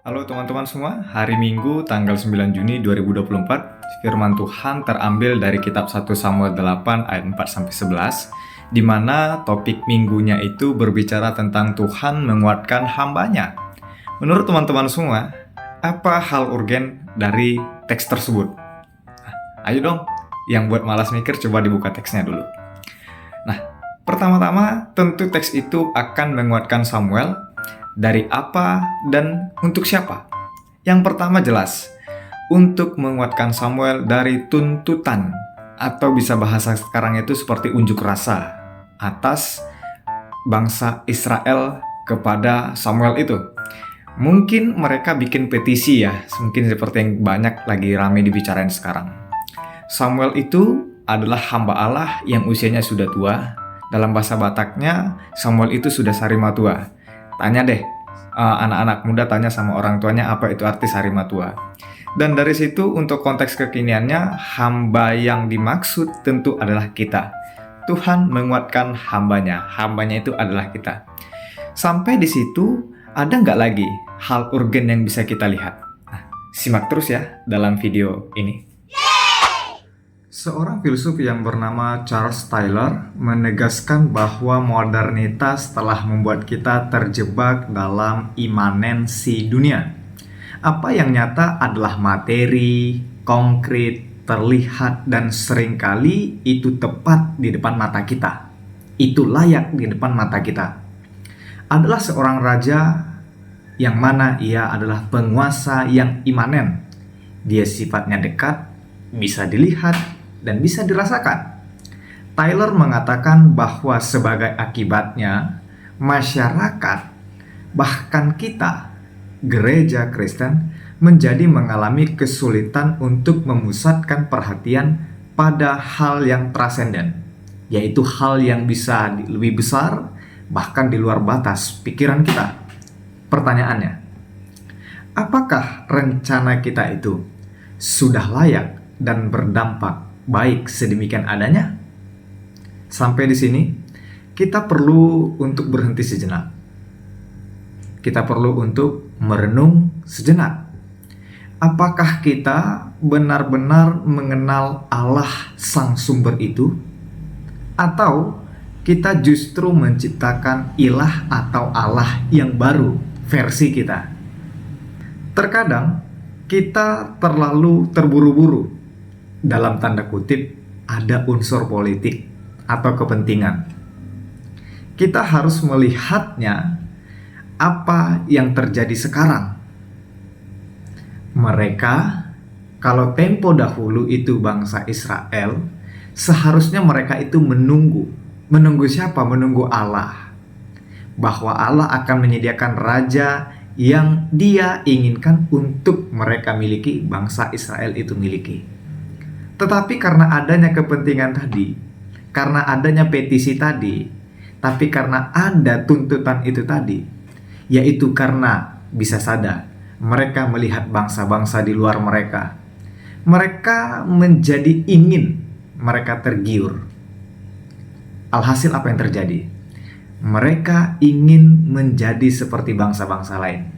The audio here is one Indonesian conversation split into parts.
Halo teman-teman semua, hari Minggu tanggal 9 Juni 2024, firman Tuhan terambil dari kitab 1 Samuel 8 ayat 4-11, di mana topik minggunya itu berbicara tentang Tuhan menguatkan hambanya. Menurut teman-teman semua, apa hal urgen dari teks tersebut? Ayo dong, yang buat malas mikir coba dibuka teksnya dulu. Nah, pertama-tama tentu teks itu akan menguatkan Samuel. Dari apa dan untuk siapa? Yang pertama jelas, untuk menguatkan Samuel dari tuntutan, atau bisa bahasa sekarang itu seperti unjuk rasa atas bangsa Israel kepada Samuel itu. Mungkin mereka bikin petisi ya, mungkin seperti yang banyak lagi rame dibicarain sekarang. Samuel itu adalah hamba Allah yang usianya sudah tua. Dalam bahasa Bataknya, Samuel itu sudah sarima tua. Tanya deh, anak-anak muda tanya sama orang tuanya apa itu arti sarima tua. Dan dari situ untuk konteks kekiniannya, hamba yang dimaksud tentu adalah kita. Tuhan menguatkan hambanya itu adalah kita. Sampai di situ, ada nggak lagi hal urgen yang bisa kita lihat? Nah, simak terus ya dalam video ini. Seorang filsuf yang bernama Charles Taylor menegaskan bahwa modernitas telah membuat kita terjebak dalam imanensi dunia. Apa yang nyata adalah materi, konkret, terlihat, dan seringkali itu tepat di depan mata kita. Itu layak di depan mata kita. Adalah seorang raja yang mana ia adalah penguasa yang imanen. Dia sifatnya dekat, bisa dilihat, dan bisa dirasakan. Taylor mengatakan bahwa sebagai akibatnya, masyarakat, bahkan kita, gereja Kristen, menjadi mengalami kesulitan untuk memusatkan perhatian pada hal yang transenden, yaitu hal yang bisa lebih besar, bahkan di luar batas pikiran kita. Pertanyaannya, apakah rencana kita itu sudah layak dan berdampak baik sedemikian adanya? Sampai di sini, kita perlu untuk berhenti sejenak. Kita perlu untuk merenung sejenak. Apakah kita benar-benar mengenal Allah sang sumber itu? Atau kita justru menciptakan ilah atau Allah yang baru versi kita? Terkadang kita terlalu terburu-buru. Dalam tanda kutip, ada unsur politik atau kepentingan. Kita harus melihatnya apa yang terjadi sekarang. Mereka, kalau tempo dahulu itu bangsa Israel, seharusnya mereka itu menunggu. Menunggu siapa? Menunggu Allah. Bahwa Allah akan menyediakan raja yang dia inginkan untuk mereka miliki, bangsa Israel itu miliki. Tetapi karena adanya kepentingan tadi, karena adanya petisi tadi, tapi karena ada tuntutan itu tadi, yaitu karena bisa sadar mereka melihat bangsa-bangsa di luar mereka. Mereka menjadi ingin, mereka tergiur. Alhasil apa yang terjadi? Mereka ingin menjadi seperti bangsa-bangsa lain.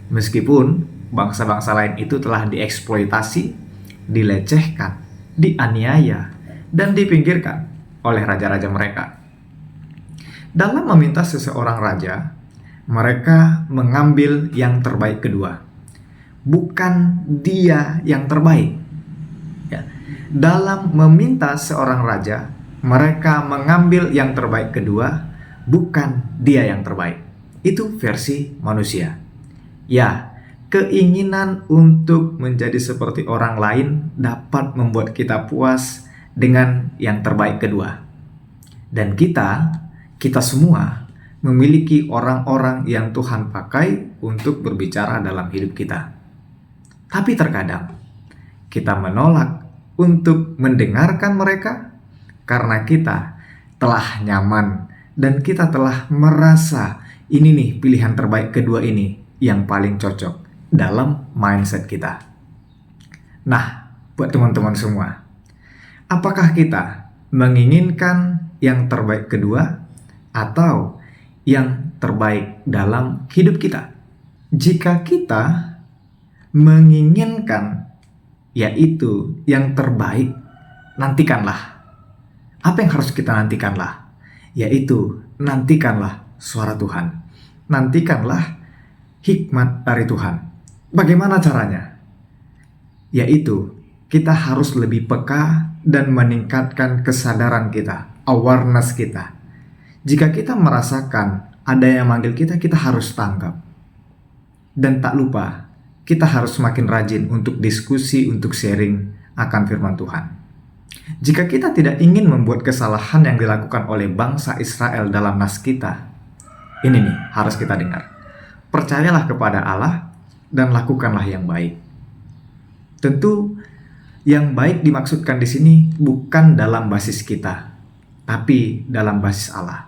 Meskipun bangsa-bangsa lain itu telah dieksploitasi, dilecehkan, dianiaya, dan dipinggirkan oleh raja-raja mereka. Dalam meminta seseorang raja, mereka mengambil yang terbaik kedua, bukan dia yang terbaik. Ya. Dalam meminta seorang raja, mereka mengambil yang terbaik kedua, bukan dia yang terbaik. Itu versi manusia. Ya, keinginan untuk menjadi seperti orang lain dapat membuat kita puas dengan yang terbaik kedua. Dan kita semua memiliki orang-orang yang Tuhan pakai untuk berbicara dalam hidup kita. Tapi terkadang kita menolak untuk mendengarkan mereka karena kita telah nyaman dan kita telah merasa ini nih pilihan terbaik kedua ini yang paling cocok dalam mindset kita. Nah, buat teman-teman semua, apakah kita menginginkan yang terbaik kedua atau yang terbaik dalam hidup kita? Jika kita menginginkan, yaitu yang terbaik, nantikanlah. Apa yang harus kita nantikanlah? Yaitu nantikanlah suara Tuhan. Nantikanlah hikmat dari Tuhan. Bagaimana caranya? Yaitu kita harus lebih peka dan meningkatkan kesadaran kita, awareness kita. Jika kita merasakan ada yang manggil kita, kita harus tanggap. Dan tak lupa, kita harus semakin rajin untuk diskusi, untuk sharing akan firman Tuhan. Jika kita tidak ingin membuat kesalahan yang dilakukan oleh bangsa Israel dalam nas kita, ini nih harus kita dengar. Percayalah kepada Allah dan lakukanlah yang baik. Tentu yang baik dimaksudkan di sini bukan dalam basis kita, tapi dalam basis Allah.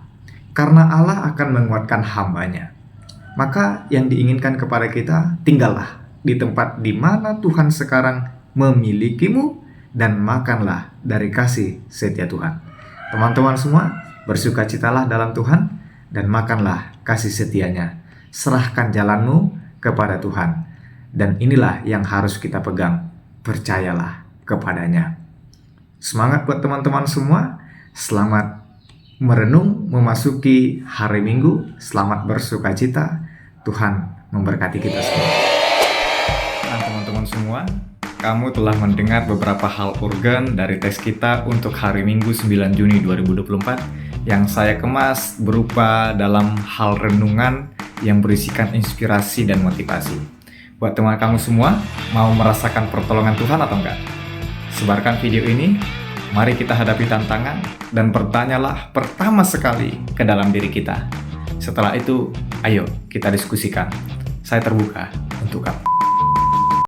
Karena Allah akan menguatkan hamba-Nya. Maka yang diinginkan kepada kita, tinggallah di tempat di mana Tuhan sekarang memilikimu dan makanlah dari kasih setia Tuhan. Teman-teman semua, bersukacitalah dalam Tuhan dan makanlah kasih setia-Nya. Serahkan jalanmu kepada Tuhan. Dan inilah yang harus kita pegang. Percayalah kepadanya. Semangat buat teman-teman semua. Selamat merenung memasuki hari Minggu. Selamat bersukacita. Tuhan memberkati kita semua. Nah, teman-teman semua, kamu telah mendengar beberapa hal urgen dari teks kita untuk hari Minggu 9 Juni 2024 yang saya kemas berupa dalam hal renungan yang berisikan inspirasi dan motivasi. Buat teman kamu semua, mau merasakan pertolongan Tuhan atau enggak? Sebarkan video ini, mari kita hadapi tantangan dan bertanyalah pertama sekali ke dalam diri kita. Setelah itu, ayo kita diskusikan. Saya terbuka untuk kamu.